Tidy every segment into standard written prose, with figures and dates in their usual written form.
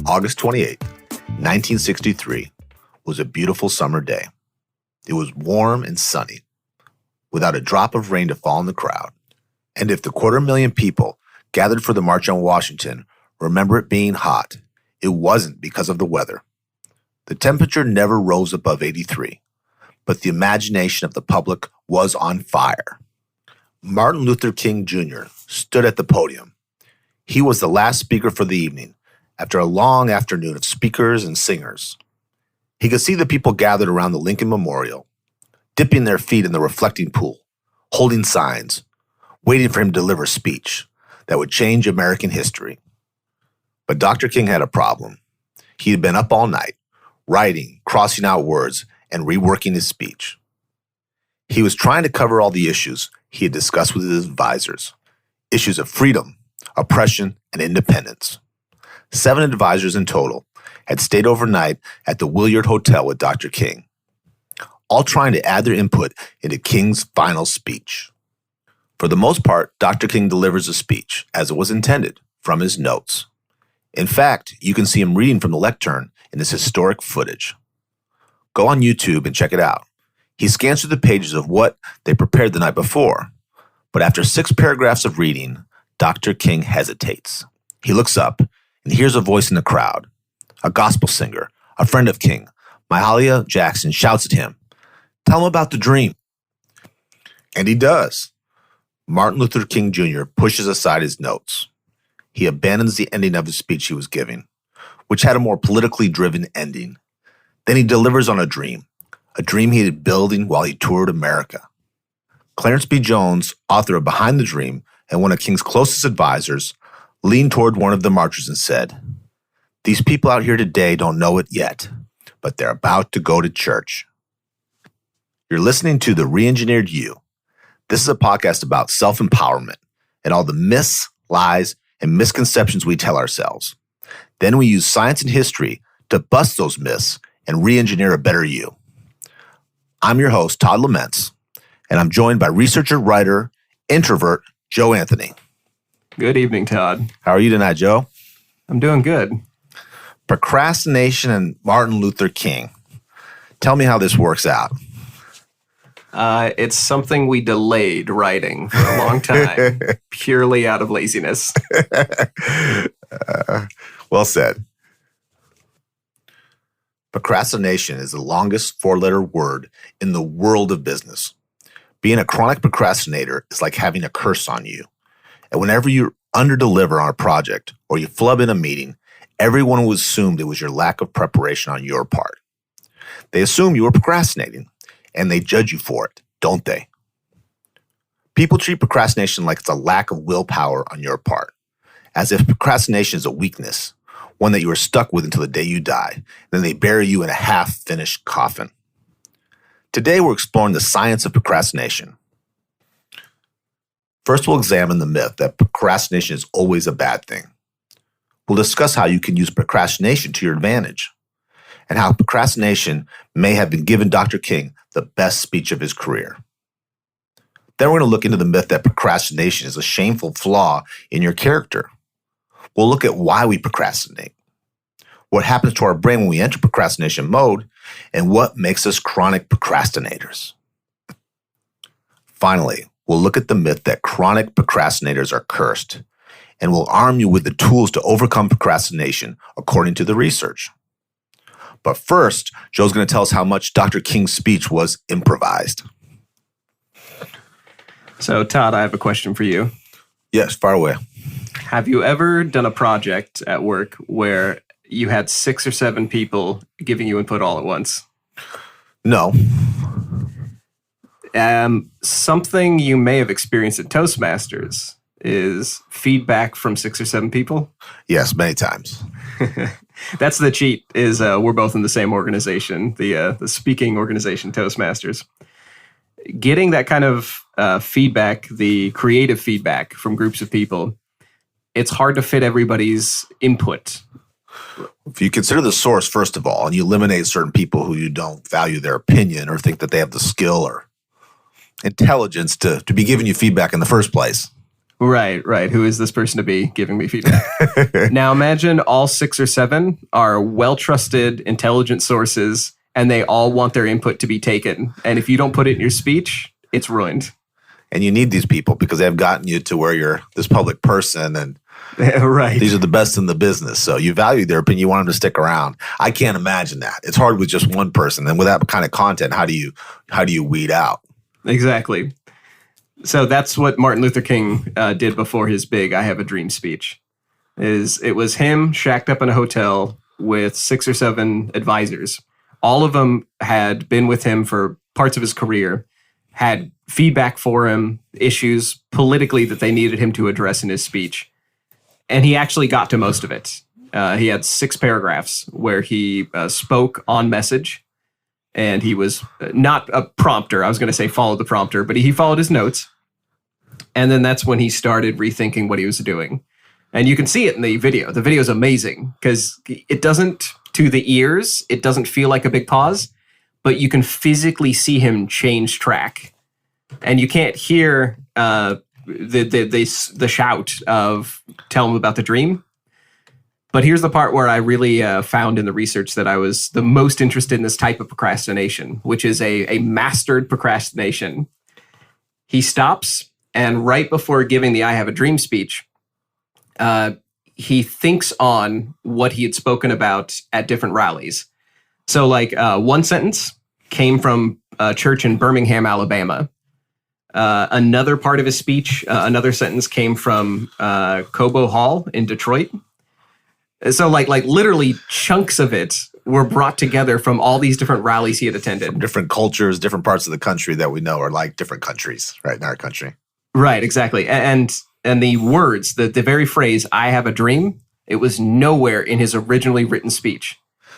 August 28, 1963, was a beautiful summer day. It was warm and sunny, without a drop of rain to fall in the crowd. And if the 250,000 people gathered for the March on Washington remember it being hot, it wasn't because of the weather. The temperature never rose above 83, but the imagination of the public was on fire. Martin Luther King Jr. stood at the podium. He was the last speaker for the evening, after a long afternoon of speakers and singers. He could see the people gathered around the Lincoln Memorial, dipping their feet in the reflecting pool, holding signs, waiting for him to deliver a speech that would change American history. But Dr. King had a problem. He had been up all night, writing, crossing out words, and reworking his speech. He was trying to cover all the issues he had discussed with his advisors, issues of freedom, oppression, and independence. 7 advisors in total had stayed overnight at the Williard Hotel with Dr. King, all trying to add their input into King's final speech. For the most part, Dr. King delivers a speech, as it was intended, from his notes. In fact, you can see him reading from the lectern in this historic footage. Go on YouTube and check it out. He scans through the pages of what they prepared the night before, but after 6 paragraphs of reading, Dr. King hesitates. He looks up and hears a voice in the crowd. A gospel singer, a friend of King, Mahalia Jackson, shouts at him, "Tell him about the dream." And he does. Martin Luther King Jr. pushes aside his notes. He abandons the ending of the speech he was giving, which had a more politically driven ending. Then he delivers on a dream he had been building while he toured America. Clarence B. Jones, author of Behind the Dream and one of King's closest advisors, leaned toward one of the marchers and said, "These people out here today don't know it yet, but they're about to go to church." You're listening to The Reengineered You. This is a podcast about self-empowerment and all the myths, lies, and misconceptions we tell ourselves. Then we use science and history to bust those myths and re-engineer a better you. I'm your host, Todd Laments, and I'm joined by researcher, writer, introvert, Joe Anthony. Good evening, Todd. How are you tonight, Joe? I'm doing good. Procrastination and Martin Luther King. Tell me how this works out. It's something we delayed writing for a long time, purely out of laziness. Well said. Procrastination is the longest 4-letter word in the world of business. Being a chronic procrastinator is like having a curse on you. And whenever you underdeliver on a project or you flub in a meeting, everyone will assume it was your lack of preparation on your part. They assume you were procrastinating, and they judge you for it, don't they? People treat procrastination like it's a lack of willpower on your part, as if procrastination is a weakness, one that you are stuck with until the day you die. Then they bury you in a half-finished coffin. Today, we're exploring the science of procrastination. First, we'll examine the myth that procrastination is always a bad thing. We'll discuss how you can use procrastination to your advantage, and how procrastination may have been given Dr. King the best speech of his career. Then we're going to look into the myth that procrastination is a shameful flaw in your character. We'll look at why we procrastinate, what happens to our brain when we enter procrastination mode, and what makes us chronic procrastinators. Finally, we'll look at the myth that chronic procrastinators are cursed, and we'll arm you with the tools to overcome procrastination according to the research. But first, Joe's going to tell us how much Dr. King's speech was improvised. So, Todd, I have a question for you. Yes, fire away. Have you ever done a project at work where you had 6 or 7 people giving you input all at once? No. Something you may have experienced at Toastmasters is feedback from 6 or 7 people. Yes, many times. That's the cheat, is we're both in the same organization, the speaking organization, Toastmasters. Getting that kind of feedback, the creative feedback from groups of people, it's hard to fit everybody's input. If you consider the source, first of all, and you eliminate certain people who you don't value their opinion or think that they have the skill or intelligence to be giving you feedback in the first place, Right, right. Who is this person to be giving me feedback? Now imagine all 6 or 7 are well-trusted, intelligent sources, and they all want their input to be taken. And if you don't put it in your speech, it's ruined. And you need these people because they've gotten you to where you're this public person, and right. these are the best in the business. So you value their opinion. You want them to stick around. I can't imagine that. It's hard with just one person. And with that kind of content, how do you weed out? Exactly. So that's what Martin Luther King did before his big "I Have a Dream" speech. It was him shacked up in a hotel with 6 or 7 advisors. All of them had been with him for parts of his career, had feedback for him, issues politically that they needed him to address in his speech. And he actually got to most of it. He had 6 paragraphs where he spoke on message. And he was not a prompter. I was going to say follow the prompter, but he followed his notes. And then that's when he started rethinking what he was doing. And you can see it in the video. The video is amazing because it doesn't, to the ears, it doesn't feel like a big pause, but you can physically see him change track. And you can't hear the shout of tell him about the dream. But here's the part where I really found in the research that I was the most interested in this type of procrastination, which is a mastered procrastination. He stops, and right before giving the "I Have a Dream" speech, he thinks on what he had spoken about at different rallies. So like one sentence came from a church in Birmingham, Alabama. Another part of his speech, another sentence came from Cobo Hall in Detroit. So like literally chunks of it were brought together from all these different rallies he had attended. From different cultures, different parts of the country that we know are like different countries, right, in our country. Right, exactly. And the words, the very phrase, "I have a dream," it was nowhere in his originally written speech.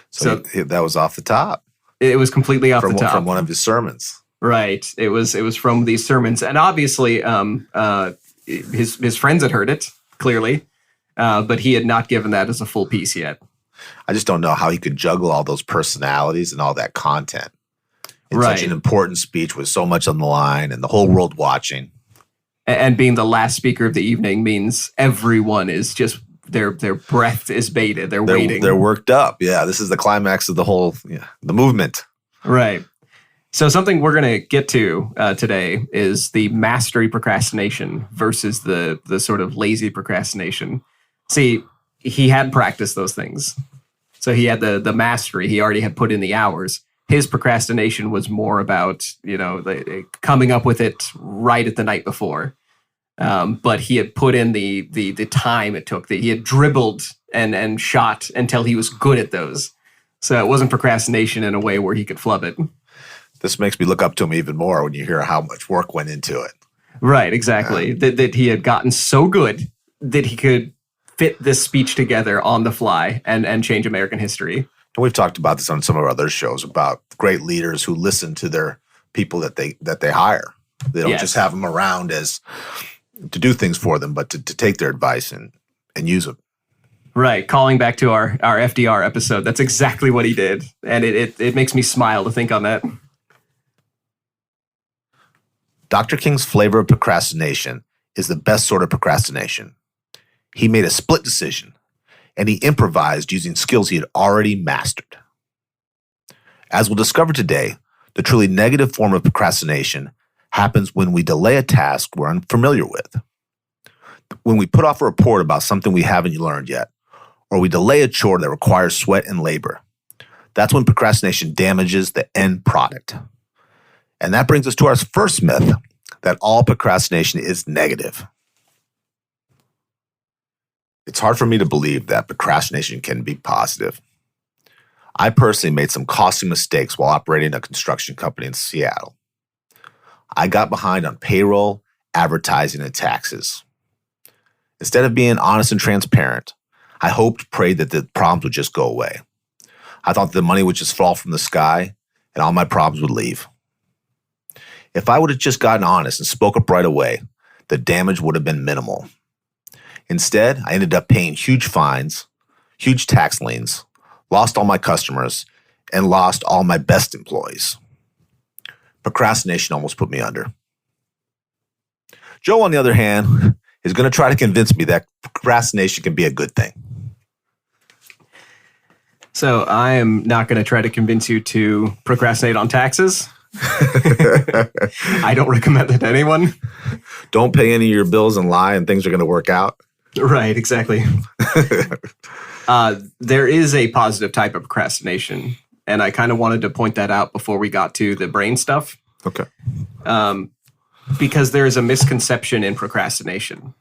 So that was off the top. It was completely off the top. From one of his sermons. Right. It was from these sermons. And obviously his friends had heard it, clearly. But he had not given that as a full piece yet. I just don't know how he could juggle all those personalities and all that content in such an important speech with so much on the line and the whole world watching. And being the last speaker of the evening means everyone is just, their breath is bated. They're waiting. They're worked up. Yeah, this is the climax of the whole, the movement. Right. So something we're going to get to today is the mastery procrastination versus the sort of lazy procrastination. See, he had practiced those things. So he had the mastery. He already had put in the hours. His procrastination was more about, coming up with it right at the night before. But he had put in the time it took. He had dribbled and shot until he was good at those. So it wasn't procrastination in a way where he could flub it. This makes me look up to him even more when you hear how much work went into it. Right, exactly. That he had gotten so good that he could fit this speech together on the fly and change American history. And we've talked about this on some of our other shows about great leaders who listen to their people that they hire. They don't just have them around as to do things for them, but to take their advice and use them. Right. Calling back to our FDR episode, that's exactly what he did. And it makes me smile to think on that. Dr. King's flavor of procrastination is the best sort of procrastination. He made a split decision, and he improvised using skills he had already mastered. As we'll discover today, the truly negative form of procrastination happens when we delay a task we're unfamiliar with, when we put off a report about something we haven't learned yet, or we delay a chore that requires sweat and labor. That's when procrastination damages the end product. And that brings us to our first myth, that all procrastination is negative. It's hard for me to believe that procrastination can be positive. I personally made some costly mistakes while operating a construction company in Seattle. I got behind on payroll, advertising, and taxes. Instead of being honest and transparent, I hoped, prayed that the problems would just go away. I thought the money would just fall from the sky and all my problems would leave. If I would have just gotten honest and spoke up right away, the damage would have been minimal. Instead, I ended up paying huge fines, huge tax liens, lost all my customers, and lost all my best employees. Procrastination almost put me under. Joe, on the other hand, is going to try to convince me that procrastination can be a good thing. So I am not going to try to convince you to procrastinate on taxes. I don't recommend that to anyone. Don't pay any of your bills and lie and things are going to work out. Right, exactly. There is a positive type of procrastination, and I kind of wanted to point that out before we got to the brain stuff. Okay. Because there is a misconception in procrastination.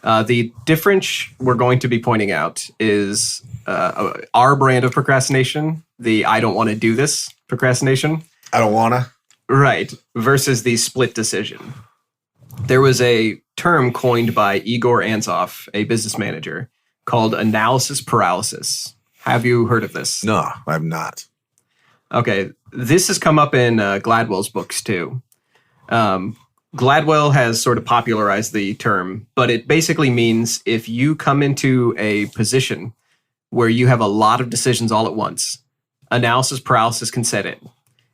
The difference we're going to be pointing out is our brand of procrastination, the I don't want to do this procrastination. I don't want to. Right, versus the split decision. There was a term coined by Igor Anzov, a business manager, called analysis paralysis. Have you heard of this? No, I'm not. Okay, this has come up in Gladwell's books too. Gladwell has sort of popularized the term, but it basically means if you come into a position where you have a lot of decisions all at once, analysis paralysis can set in.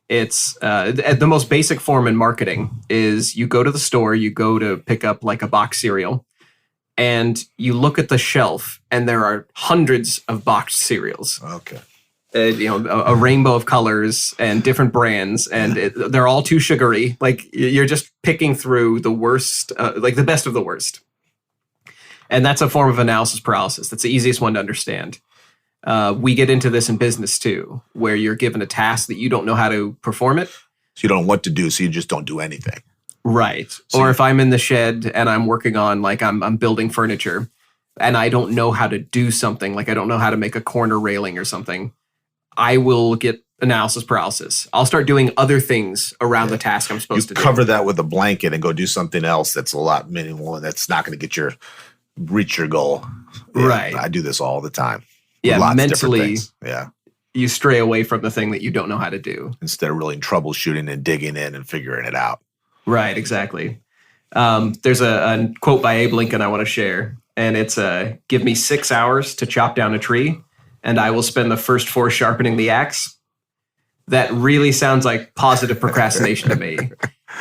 It's the most basic form in marketing is you go to the store, you go to pick up like a box cereal, and you look at the shelf, and there are hundreds of boxed cereals. Okay. A rainbow of colors and different brands, and they're all too sugary. Like you're just picking through the worst, like the best of the worst. And that's a form of analysis paralysis. That's the easiest one to understand. We get into this in business too, where you're given a task that you don't know how to perform it. So you don't know what to do, so you just don't do anything. Right. So or if I'm in the shed and I'm working on, like I'm building furniture, and I don't know how to do something, like I don't know how to make a corner railing or something, I will get analysis paralysis. I'll start doing other things around the task I'm supposed to do. You cover that with a blanket and go do something else that's a lot minimal and that's not going to reach your goal. Yeah, right. I do this all the time. Yeah, mentally, yeah, you stray away from the thing that you don't know how to do. Instead of really troubleshooting and digging in and figuring it out. Right, exactly. There's a quote by Abe Lincoln I want to share, and it's, give me 6 hours to chop down a tree, and I will spend the first 4 sharpening the axe. That really sounds like positive procrastination to me.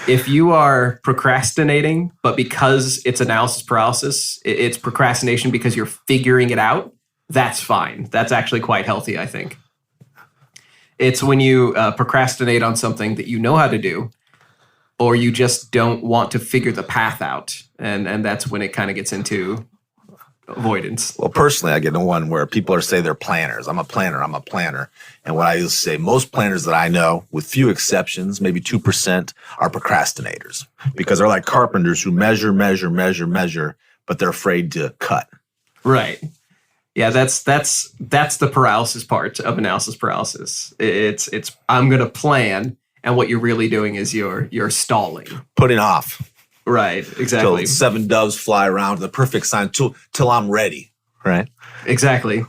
If you are procrastinating, but because it's analysis paralysis, it's procrastination because you're figuring it out, that's fine. That's actually quite healthy, I think. It's when you procrastinate on something that you know how to do, or you just don't want to figure the path out. And that's when it kind of gets into avoidance. Well, personally, I get the one where people say they're planners. I'm a planner. And what I used to say, most planners that I know, with few exceptions, maybe 2%, are procrastinators. Because they're like carpenters who measure, but they're afraid to cut. Right. Yeah, that's the paralysis part of analysis paralysis. It's I'm going to plan, and what you're really doing is you're stalling. Putting off. Right, exactly. Till 7 doves fly around, the perfect sign, till I'm ready, right? Exactly.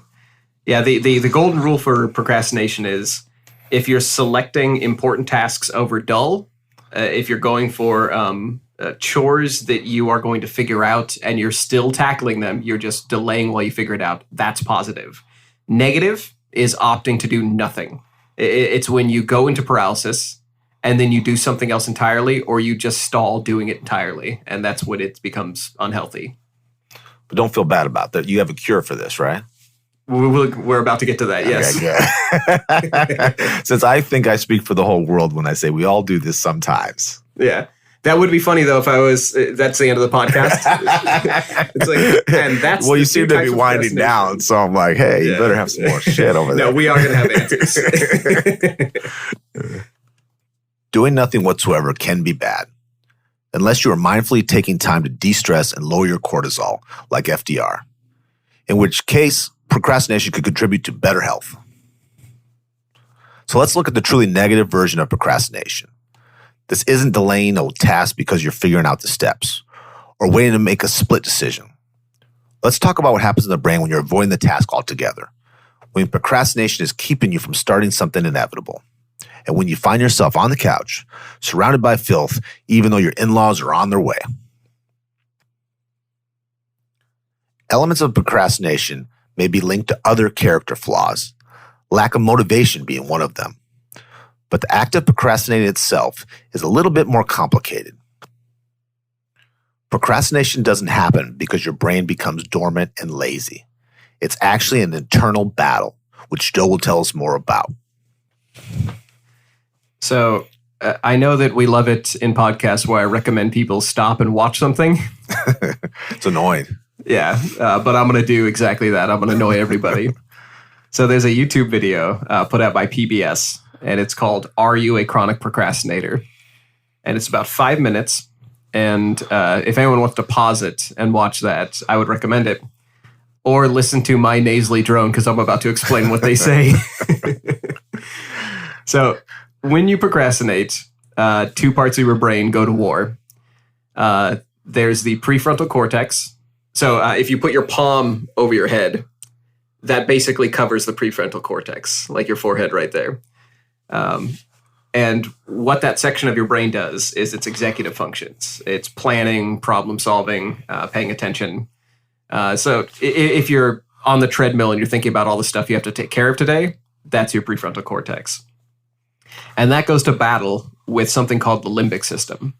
Yeah, the golden rule for procrastination is if you're selecting important tasks over dull, if you're going for chores that you are going to figure out and you're still tackling them, you're just delaying while you figure it out, that's positive. Negative is opting to do nothing. It's when you go into paralysis and then you do something else entirely, or you just stall doing it entirely, and that's when it becomes unhealthy. But don't feel bad about that. You have a cure for this, right? We're about to get to that, yes. Okay, since I think I speak for the whole world when I say we all do this sometimes. Yeah. That would be funny, though, if I was, that's the end of the podcast. It's like, and that's well, you seem to be winding down, so I'm like, hey, you better have some more shit over there. No, we are going to have answers. Doing nothing whatsoever can be bad, unless you are mindfully taking time to de-stress and lower your cortisol, like FDR, in which case procrastination could contribute to better health. So let's look at the truly negative version of procrastination. This isn't delaying a task because you're figuring out the steps or waiting to make a split decision. Let's talk about what happens in the brain when you're avoiding the task altogether, when procrastination is keeping you from starting something inevitable, and when you find yourself on the couch, surrounded by filth, even though your in-laws are on their way. Elements of procrastination may be linked to other character flaws, lack of motivation being one of them. But the act of procrastinating itself is a little bit more complicated. Procrastination doesn't happen because your brain becomes dormant and lazy. It's actually an internal battle, which Joe will tell us more about. So I know that we love it in podcasts where I recommend people stop and watch something. It's annoying. Yeah, but I'm going to do exactly that. I'm going to annoy everybody. So there's a YouTube video put out by PBS, and it's called "Are You a Chronic Procrastinator?" And it's about 5 minutes. And if anyone wants to pause it and watch that, I would recommend it. Or listen to my nasally drone because I'm about to explain what they say. So when you procrastinate, two parts of your brain go to war. There's the prefrontal cortex. So if you put your palm over your head, that basically covers the prefrontal cortex, like your forehead right there. And what that section of your brain does is its executive functions. It's planning, problem solving, paying attention. So if you're on the treadmill and you're thinking about all the stuff you have to take care of today, that's your prefrontal cortex. And that goes to battle with something called the limbic system.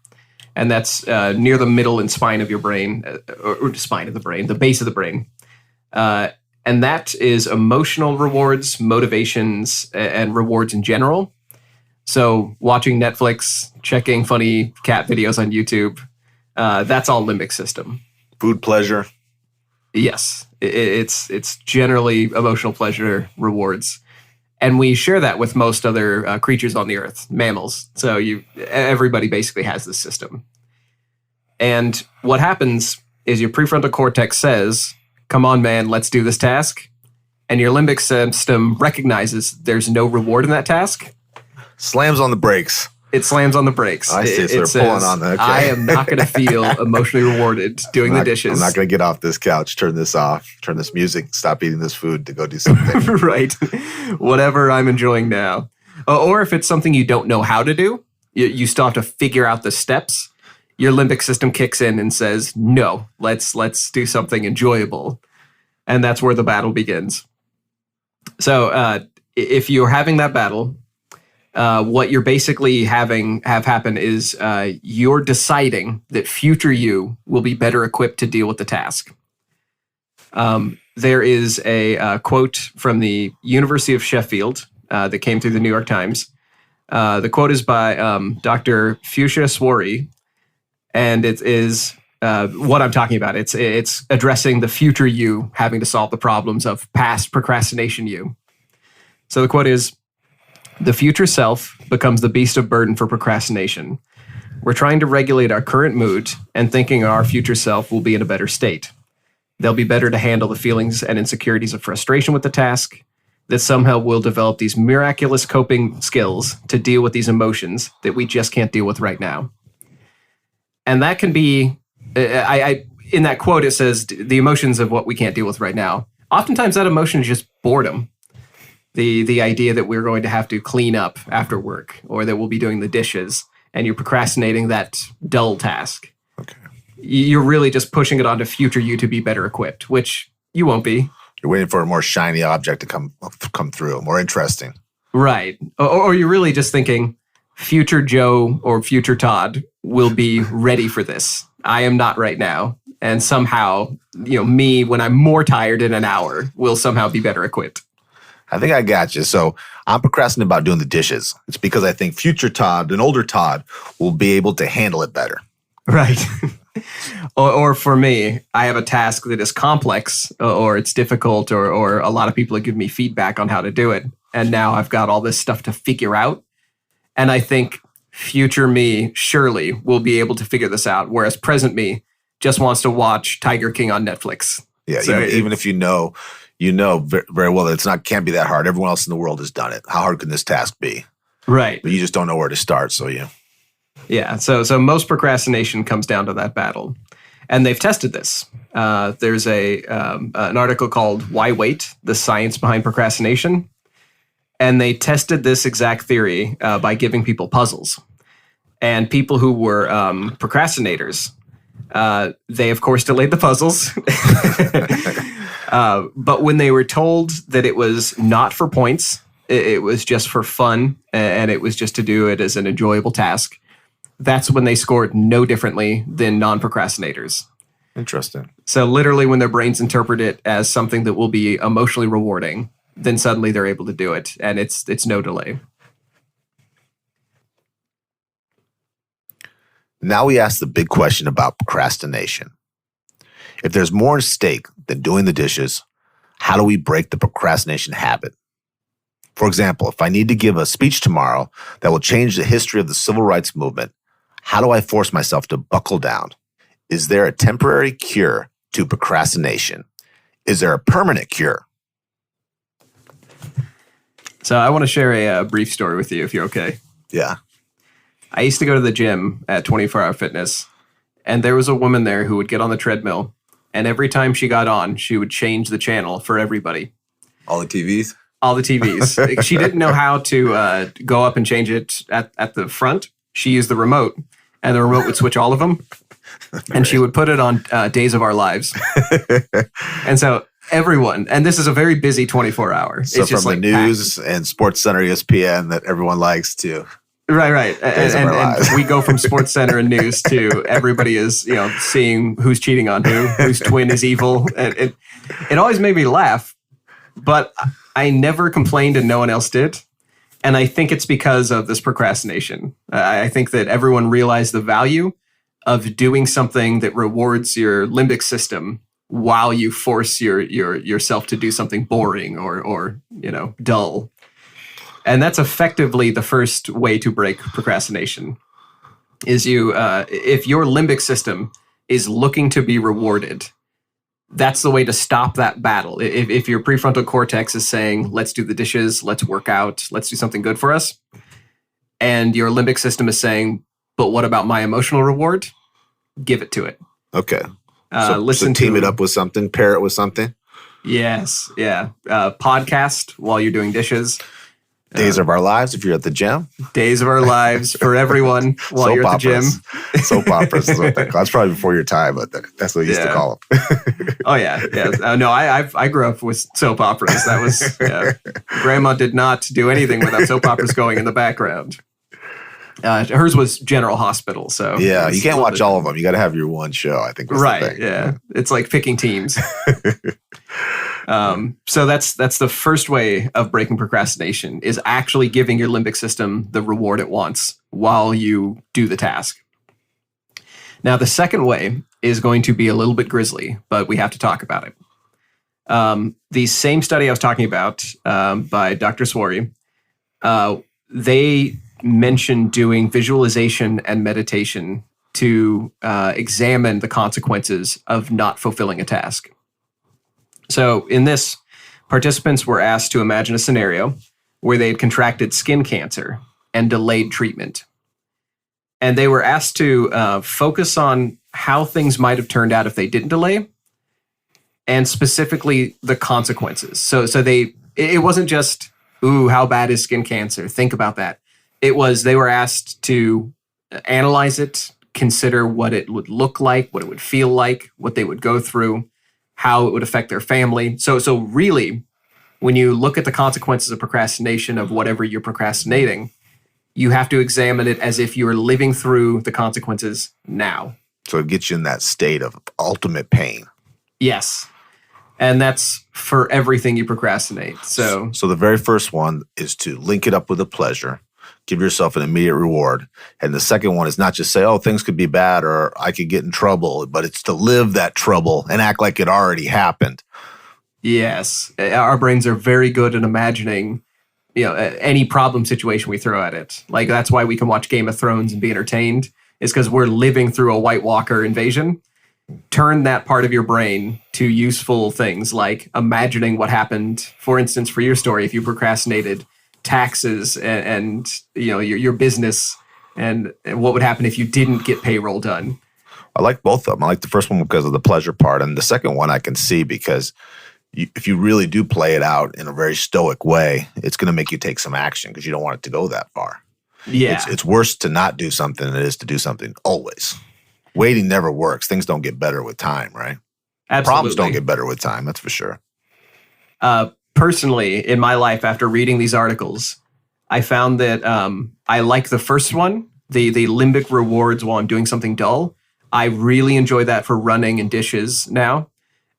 And that's near the middle and spine of your brain, or spine of the brain, the base of the brain. And that is emotional rewards, motivations, and rewards in general. So watching Netflix, checking funny cat videos on YouTube, that's all limbic system. Food pleasure. Yes, it's generally emotional pleasure rewards. And we share that with most other creatures on the earth, mammals. So everybody basically has this system. And what happens is your prefrontal cortex says, come on, man, let's do this task. And your limbic system recognizes there's no reward in that task. Slams on the brakes. It slams on the brakes. I see, so they're pulling on that. Okay. I am not going to feel emotionally rewarded doing the dishes. I'm not going to get off this couch, turn this off, turn this music, stop eating this food to go do something. Right. Whatever I'm enjoying now. Or if it's something you don't know how to do, you still have to figure out the steps. Your limbic system kicks in and says, no, let's do something enjoyable. And that's where the battle begins. So if you're having that battle, what you're basically have happen is you're deciding that future you will be better equipped to deal with the task. There is a quote from the University of Sheffield that came through the New York Times. The quote is by Dr. Fuchsia Swari, and it is what I'm talking about. It's addressing the future you having to solve the problems of past procrastination you. So the quote is, "The future self becomes the beast of burden for procrastination. We're trying to regulate our current mood and thinking our future self will be in a better state. They'll be better to handle the feelings and insecurities of frustration with the task, that somehow we'll develop these miraculous coping skills to deal with these emotions that we just can't deal with right now." And that can be, in that quote, it says the emotions of what we can't deal with right now. Oftentimes that emotion is just boredom. The idea that we're going to have to clean up after work, or that we'll be doing the dishes, and you're procrastinating that dull task. Okay. You're really just pushing it onto future you to be better equipped, which you won't be. You're waiting for a more shiny object to come through, more interesting. Right. Or you're really just thinking, future Joe or future Todd will be ready for this. I am not right now. And somehow, me, when I'm more tired in an hour, will somehow be better equipped. I think I got you. So I'm procrastinating about doing the dishes. It's because I think future Todd, an older Todd, will be able to handle it better. Right. or for me, I have a task that is complex, or it's difficult, or a lot of people have given me feedback on how to do it. And now I've got all this stuff to figure out. And I think future me surely will be able to figure this out, whereas present me just wants to watch Tiger King on Netflix. Yeah, so even if you know very well that can't be that hard. Everyone else in the world has done it. How hard can this task be? Right. But you just don't know where to start, so you. Yeah, so most procrastination comes down to that battle. And they've tested this. There's an article called Why Wait? The Science Behind Procrastination. And they tested this exact theory by giving people puzzles. And people who were procrastinators, they, of course, delayed the puzzles. But when they were told that it was not for points, it was just for fun, and it was just to do it as an enjoyable task, that's when they scored no differently than non-procrastinators. Interesting. So literally when their brains interpret it as something that will be emotionally rewarding, then suddenly they're able to do it, and it's no delay. Now we ask the big question about procrastination. If there's more at stake than doing the dishes, how do we break the procrastination habit? For example, if I need to give a speech tomorrow that will change the history of the civil rights movement, how do I force myself to buckle down? Is there a temporary cure to procrastination? Is there a permanent cure? So I want to share a brief story with you, if you're okay. Yeah. I used to go to the gym at 24 Hour Fitness, and there was a woman there who would get on the treadmill, and every time she got on, she would change the channel for everybody. All the TVs? All the TVs. She didn't know how to go up and change it at the front. She used the remote, and the remote would switch all of them, and she would put it on Days of Our Lives. And so everyone, and this is a very busy 24 hour. So it's just from the news and Sports Center ESPN that everyone likes to. Right. And we go from Sports Center and news to everybody is, seeing who's cheating on whose twin is evil. And it always made me laugh, but I never complained and no one else did. And I think it's because of this procrastination. I think that everyone realized the value of doing something that rewards your limbic system while you force yourself to do something boring or dull. And that's effectively the first way to break procrastination. Is if your limbic system is looking to be rewarded, that's the way to stop that battle. If your prefrontal cortex is saying, let's do the dishes, let's work out, let's do something good for us, and your limbic system is saying, but what about my emotional reward? Give it to it. Okay. So team it up with something, pair it with something. Yes. Yeah. Podcast while you're doing dishes. Days of Our Lives if you're at the gym. Days of Our Lives for everyone while Soap you're at the gym. Soap operas is what they call. That's probably before your time, but that's what we used to call them. Oh yeah. No, I grew up with soap operas. That was Grandma did not do anything without soap operas going in the background. Hers was General Hospital, so yeah, you can't watch all of them. You got to have your one show. I think. Right. Yeah, it's like picking teams. So that's the first way of breaking procrastination is actually giving your limbic system the reward it wants while you do the task. Now, the second way is going to be a little bit grisly, but we have to talk about it. The same study I was talking about by Dr. Swarry, they mentioned doing visualization and meditation to examine the consequences of not fulfilling a task. So in this, participants were asked to imagine a scenario where they had contracted skin cancer and delayed treatment. And they were asked to focus on how things might have turned out if they didn't delay, and specifically the consequences. So it wasn't just, ooh, how bad is skin cancer? Think about that. It was, they were asked to analyze it, consider what it would look like, what it would feel like, what they would go through, how it would affect their family. So really, when you look at the consequences of procrastination of whatever you're procrastinating, you have to examine it as if you are living through the consequences now. So it gets you in that state of ultimate pain. Yes. And that's for everything you procrastinate. So the very first one is to link it up with a pleasure. Give yourself an immediate reward. And the second one is not just say, oh, things could be bad or I could get in trouble, but it's to live that trouble and act like it already happened. Yes. Our brains are very good at imagining, any problem situation we throw at it. Like that's why we can watch Game of Thrones and be entertained, is because we're living through a White Walker invasion. Turn that part of your brain to useful things like imagining what happened. For instance, for your story, if you procrastinated taxes and your business and what would happen if you didn't get payroll done. I like both of them. I like the first one because of the pleasure part, and the second one I can see because if you really do play it out in a very stoic way, it's going to make you take some action because you don't want it to go that far. Yeah, it's worse to not do something than it is to do something always. Waiting never works. Things don't get better with time, right? Absolutely. Problems don't get better with time, that's for sure. Personally, in my life, after reading these articles, I found that I like the first one the limbic rewards while I'm doing something dull. I really enjoy that for running and dishes now.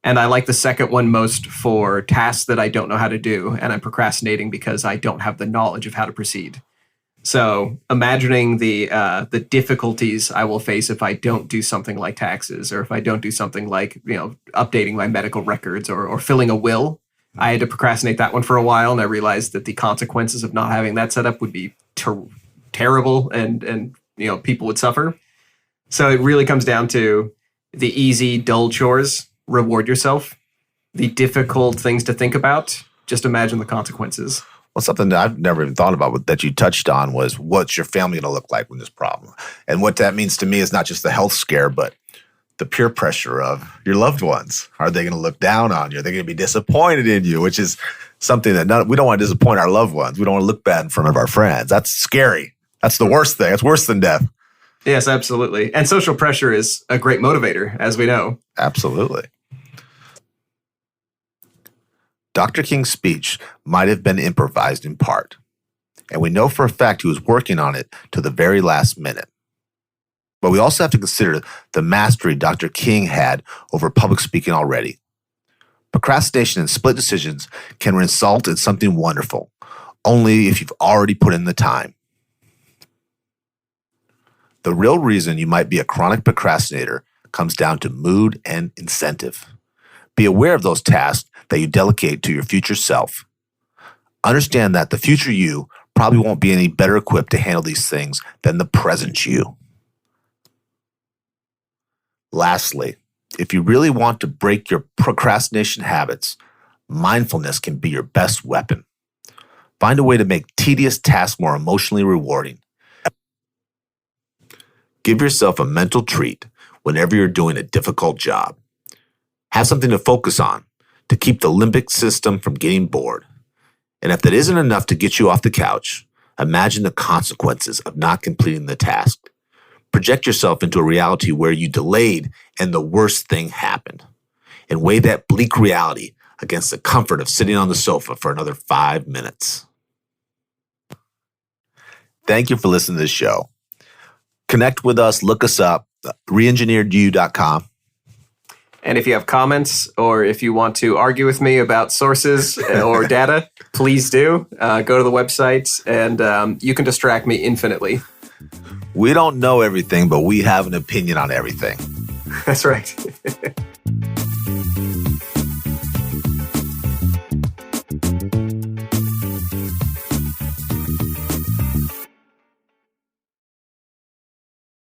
And I like the second one most for tasks that I don't know how to do, and I'm procrastinating because I don't have the knowledge of how to proceed. So imagining the difficulties I will face if I don't do something like taxes, or if I don't do something like updating my medical records or filling a will. I had to procrastinate that one for a while, and I realized that the consequences of not having that set up would be terrible, and people would suffer. So it really comes down to the easy, dull chores. Reward yourself. The difficult things to think about, just imagine the consequences. Well, something that I've never even thought about that you touched on was what's your family going to look like when this problem? And what that means to me is not just the health scare, but the peer pressure of your loved ones. Are they going to look down on you? Are they going to be disappointed in you? Which is something that we don't want to disappoint our loved ones. We don't want to look bad in front of our friends. That's scary. That's the worst thing. It's worse than death. Yes, absolutely. And social pressure is a great motivator, as we know. Absolutely. Dr. King's speech might have been improvised in part, and we know for a fact he was working on it to the very last minute. But we also have to consider the mastery Dr. King had over public speaking already. Procrastination and split decisions can result in something wonderful, only if you've already put in the time. The real reason you might be a chronic procrastinator comes down to mood and incentive. Be aware of those tasks that you delegate to your future self. Understand that the future you probably won't be any better equipped to handle these things than the present you. Lastly, if you really want to break your procrastination habits, mindfulness can be your best weapon. Find a way to make tedious tasks more emotionally rewarding. Give yourself a mental treat whenever you're doing a difficult job. Have something to focus on to keep the limbic system from getting bored. And if that isn't enough to get you off the couch, imagine the consequences of not completing the task. Project yourself into a reality where you delayed and the worst thing happened. And weigh that bleak reality against the comfort of sitting on the sofa for another 5 minutes. Thank you for listening to this show. Connect with us, look us up, reengineeredyou.com. And if you have comments or if you want to argue with me about sources or data, please do. Go to the website and you can distract me infinitely. We don't know everything, but we have an opinion on everything. That's right.